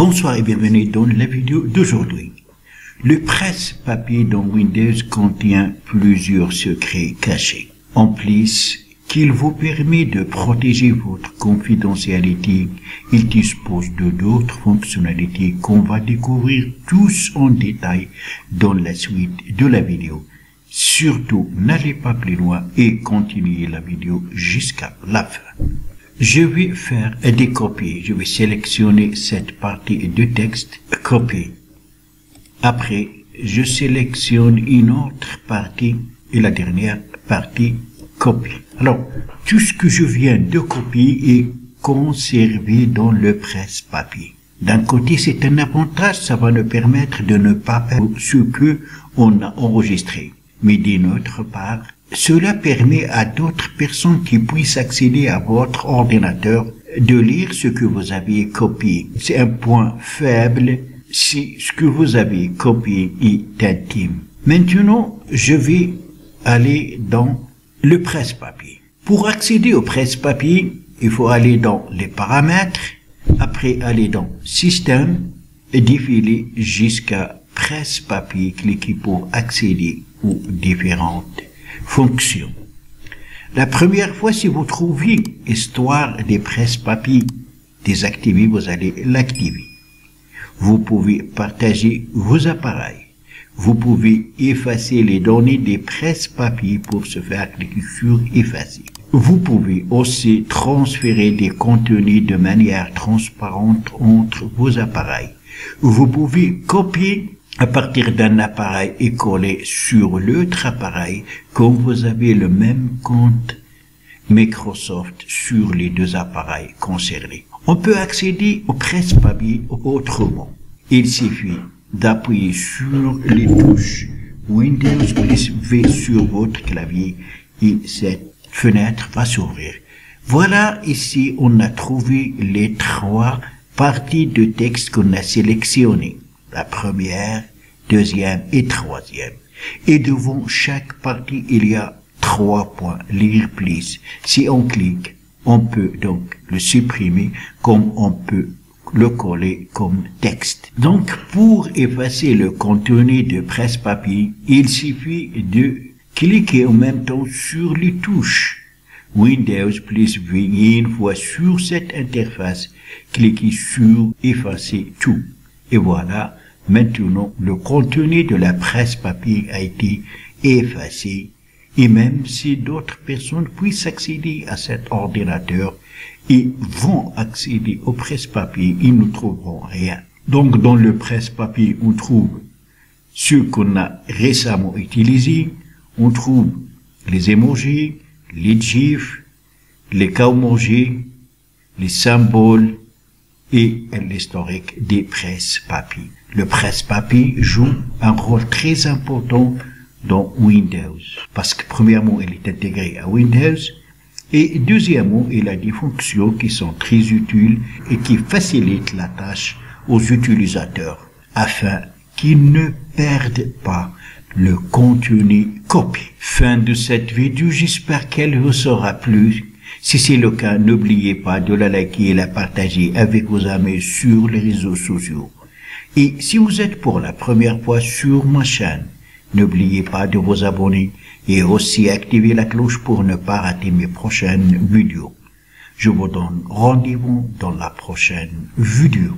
Bonsoir et bienvenue dans la vidéo d'aujourd'hui. Le presse-papier dans Windows contient plusieurs secrets cachés. En plus qu'il vous permet de protéger votre confidentialité, il dispose d'autres fonctionnalités qu'on va découvrir tous en détail dans la suite de la vidéo. Surtout, n'allez pas plus loin et continuez la vidéo jusqu'à la fin. Je vais faire des copies. Je vais sélectionner cette partie de texte, copier. Après, je sélectionne une autre partie et la dernière partie, copier. Alors, tout ce que je viens de copier est conservé dans le presse-papier. D'un côté, c'est un avantage, ça va nous permettre de ne pas perdre ce que on a enregistré. Mais d'une autre part, cela permet à d'autres personnes qui puissent accéder à votre ordinateur de lire ce que vous avez copié. C'est un point faible si ce que vous avez copié est intime. Maintenant, je vais aller dans le presse-papier. Pour accéder au presse-papier, il faut aller dans les paramètres, après aller dans Système et défiler jusqu'à presse-papier, cliquez pour accéder aux différentes fonctions. La première fois, si vous trouvez Histoire des presse-papier désactivé, vous allez l'activer. Vous pouvez partager vos appareils. Vous pouvez effacer les données des presse-papier pour se faire cliquer sur effacer. Vous pouvez aussi transférer des contenus de manière transparente entre vos appareils. Vous pouvez copier à partir d'un appareil et coller sur l'autre appareil quand vous avez le même compte Microsoft sur les deux appareils concernés. On peut accéder au presse-papier autrement. Il suffit d'appuyer sur les touches Windows plus V sur votre clavier et cette fenêtre va s'ouvrir. Voilà, ici on a trouvé les trois parties de texte qu'on a sélectionnées. La première, deuxième et troisième. Et devant chaque partie, il y a 3 points. Lire plus. Si on clique, on peut donc le supprimer comme on peut le coller comme texte. Donc, pour effacer le contenu de presse-papier, il suffit de cliquer en même temps sur les touches Windows plus V et une fois sur cette interface, cliquez sur effacer tout. Et voilà. Maintenant, le contenu de la presse-papier a été effacé et même si d'autres personnes puissent accéder à cet ordinateur et vont accéder au presse-papier, ils ne trouveront rien. Donc, dans le presse-papier, on trouve ce qu'on a récemment utilisé, on trouve les emojis, les gifs, les emojis, les symboles et l'historique des presse-papier. Le presse-papier joue un rôle très important dans Windows. Parce que premièrement, il est intégré à Windows et deuxièmement, il a des fonctions qui sont très utiles et qui facilitent la tâche aux utilisateurs afin qu'ils ne perdent pas le contenu copié. Fin de cette vidéo, j'espère qu'elle vous aura plu. Si c'est le cas, n'oubliez pas de la liker et la partager avec vos amis sur les réseaux sociaux. Et si vous êtes pour la première fois sur ma chaîne, n'oubliez pas de vous abonner et aussi activer la cloche pour ne pas rater mes prochaines vidéos. Je vous donne rendez-vous dans la prochaine vidéo.